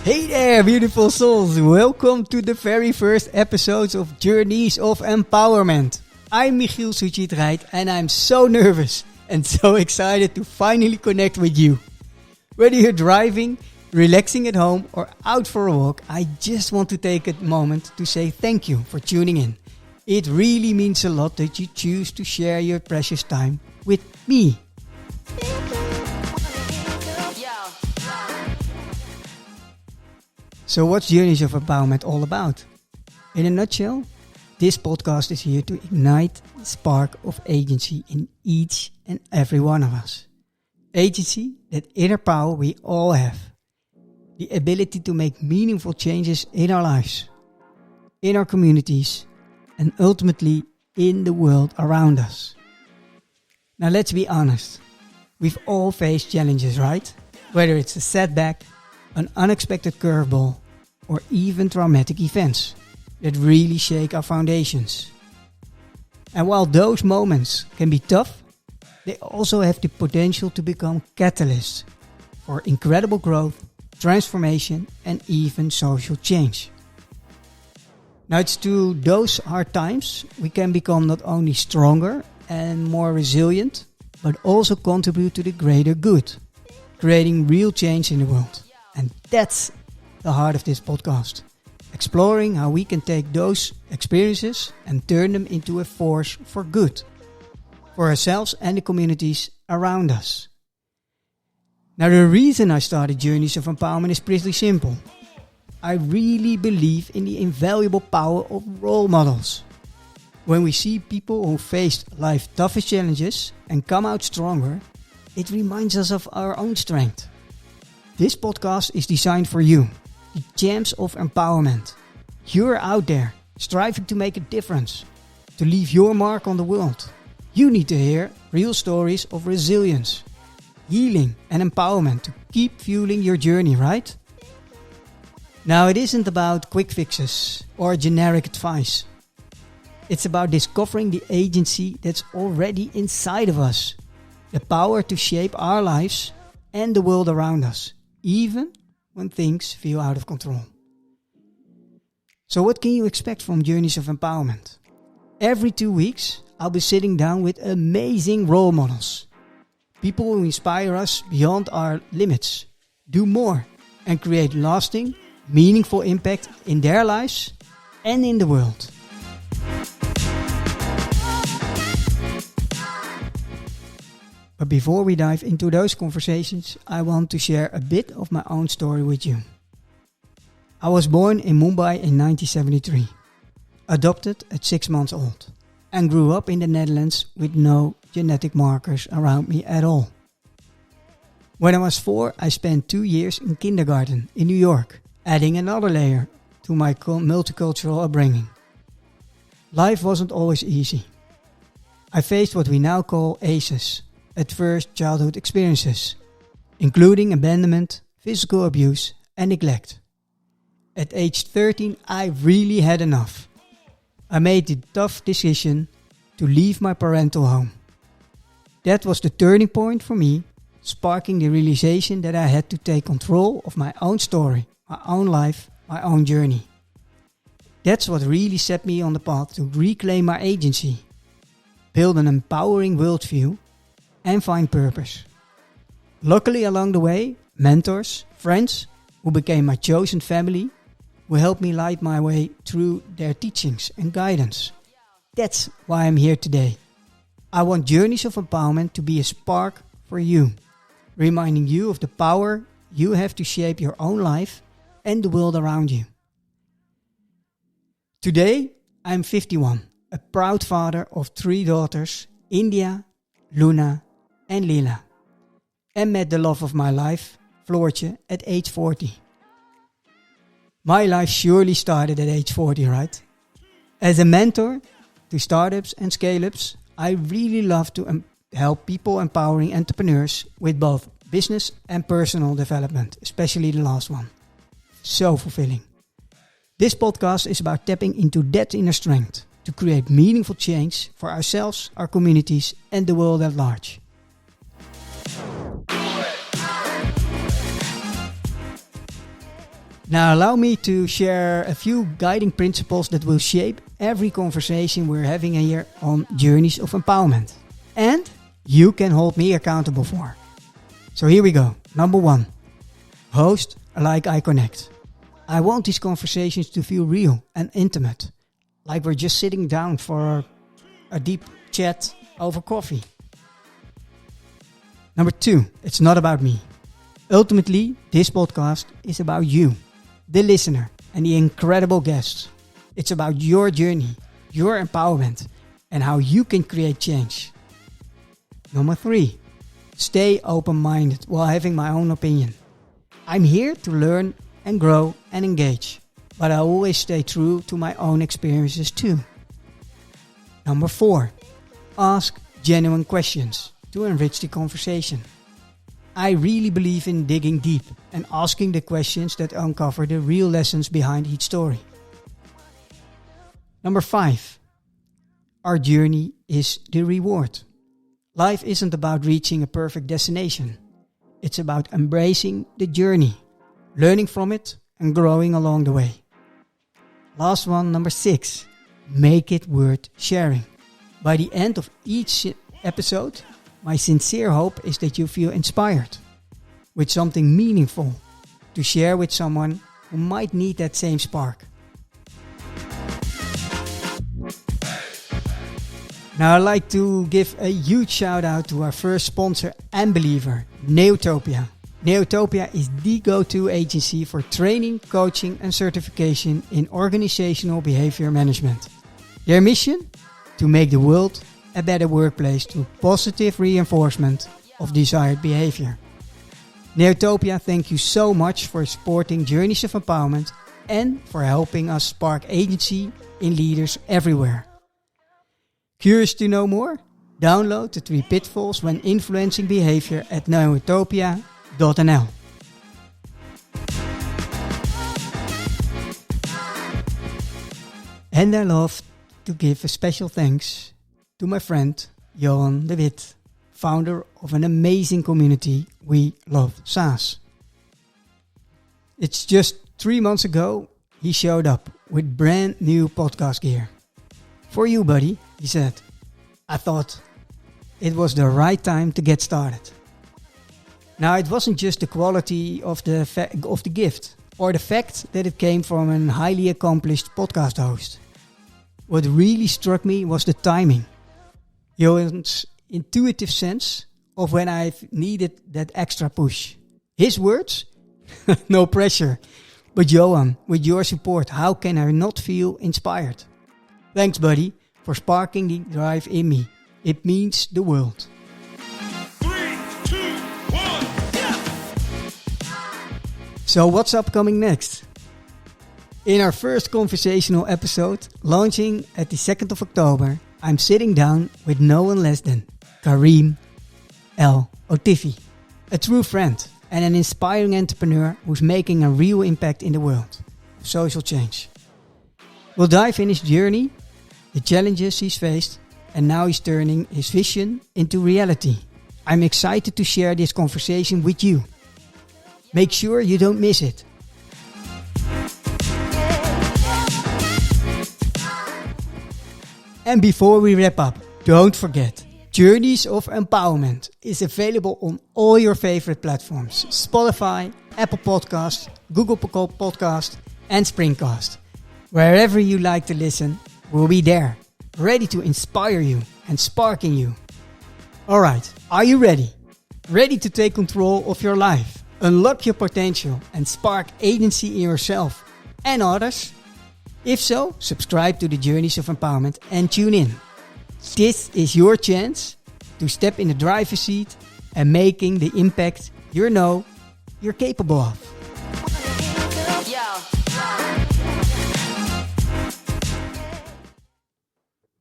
Hey there, beautiful souls. Welcome to the very first episodes of Journeys of Empowerment. I'm Michiel Sujeet Reith and I'm so nervous and so excited to finally connect with you. Whether you're driving, relaxing at home or out for a walk, I just want to take a moment to say thank you for tuning in. It really means a lot that you choose to share your precious time with me. So what's Journeys of Empowerment all about? In a nutshell, this podcast is here to ignite the spark of agency in each and every one of us. Agency, that inner power we all have. The ability to make meaningful changes in our lives, in our communities, and ultimately in the world around us. Now let's be honest. We've all faced challenges, right? Whether it's a setback, an unexpected curveball, or even traumatic events that really shake our foundations. And while those moments can be tough, they also have the potential to become catalysts for incredible growth, transformation, and even social change. Now it's through those hard times we can become not only stronger and more resilient, but also contribute to the greater good, creating real change in the world. And that's the heart of this podcast. Exploring how we can take those experiences and turn them into a force for good. For ourselves and the communities around us. Now the reason I started Journeys of Empowerment is pretty simple. I really believe in the invaluable power of role models. When we see people who faced life's toughest challenges and come out stronger, it reminds us of our own strength. This podcast is designed for you, the champs of empowerment. You're out there, striving to make a difference, to leave your mark on the world. You need to hear real stories of resilience, healing and empowerment to keep fueling your journey, right? Now it isn't about quick fixes or generic advice. It's about discovering the agency that's already inside of us, the power to shape our lives and the world around us, even when things feel out of control. So what can you expect from Journeys of Empowerment? Every 2 weeks, I'll be sitting down with amazing role models. People who inspire us beyond our limits, do more, and create lasting, meaningful impact in their lives and in the world. But before we dive into those conversations, I want to share a bit of my own story with you. I was born in Mumbai in 1973, adopted at 6 months old, and grew up in the Netherlands with no genetic markers around me at all. When I was 4, I spent 2 years in kindergarten in New York, adding another layer to my multicultural upbringing. Life wasn't always easy. I faced what we now call ACEs, adverse childhood experiences, including abandonment, physical abuse, and neglect. At age 13, I really had enough. I made the tough decision to leave my parental home. That was the turning point for me, sparking the realization that I had to take control of my own story, my own life, my own journey. That's what really set me on the path to reclaim my agency, build an empowering worldview, and find purpose. Luckily along the way, mentors, friends who became my chosen family will help me light my way through their teachings and guidance. That's why I'm here today. I want Journeys of Empowerment to be a spark for you, reminding you of the power you have to shape your own life and the world around you. Today, I'm 51, a proud father of 3 daughters, India, Luna, and Lila, and met the love of my life, Floortje, at age 40. My life surely started at age 40, right? As a mentor to startups and scale-ups, I really love to help people empowering entrepreneurs with both business and personal development, especially the last one. So fulfilling. This podcast is about tapping into that inner strength to create meaningful change for ourselves, our communities, and the world at large. Now allow me to share a few guiding principles that will shape every conversation we're having here on Journeys of Empowerment. And you can hold me accountable for. So here we go. Number 1. Host like I connect. I want these conversations to feel real and intimate. Like we're just sitting down for a deep chat over coffee. Number 2. It's not about me. Ultimately, this podcast is about you, the listener, and the incredible guests. It's about your journey, your empowerment, and how you can create change. Number 3. Stay open-minded while having my own opinion. I'm here to learn and grow and engage, but I always stay true to my own experiences too. Number 4. Ask genuine questions to enrich the conversation. I really believe in digging deep and asking the questions that uncover the real lessons behind each story. Number 5. Our journey is the reward. Life isn't about reaching a perfect destination. It's about embracing the journey, learning from it, and growing along the way. Last one, number 6. Make it worth sharing. By the end of each episode, my sincere hope is that you feel inspired with something meaningful to share with someone who might need that same spark. Now I'd like to give a huge shout out to our first sponsor and believer, Neotopia. Neotopia is the go-to agency for training, coaching and certification in organizational behavior management. Their mission? To make the world a better workplace through positive reinforcement of desired behavior. Neotopia, thank you so much for supporting Journeys of Empowerment and for helping us spark agency in leaders everywhere. Curious to know more? Download the 3 pitfalls when influencing behavior at neotopia.nl. And I love to give a special thanks to my friend Johan de Wit, founder of an amazing community We Love SaaS. It's just 3 months ago he showed up with brand new podcast gear. For you, buddy, he said. I thought it was the right time to get started. Now, it wasn't just the quality of the gift or the fact that it came from a highly accomplished podcast host. What really struck me was the timing. Johan's intuitive sense of when I've needed that extra push. His words? No pressure. But Johan, with your support, how can I not feel inspired? Thanks, buddy, for sparking the drive in me. It means the world. 3, 2, 1, yeah! So what's upcoming next? In our first conversational episode, launching at the 2nd of October, I'm sitting down with no one less than Kareem El Otifi, a true friend and an inspiring entrepreneur who's making a real impact in the world of social change. We'll dive in his journey, the challenges he's faced, and now he's turning his vision into reality. I'm excited to share this conversation with you. Make sure you don't miss it. And before we wrap up, don't forget, Journeys of Empowerment is available on all your favorite platforms. Spotify, Apple Podcasts, Google Podcasts and Springcast. Wherever you like to listen, we'll be there, ready to inspire you and spark in you. Alright, are you ready? Ready to take control of your life, unlock your potential and spark agency in yourself and others? If so, subscribe to the Journeys of Empowerment and tune in. This is your chance to step in the driver's seat and making the impact you know you're capable of.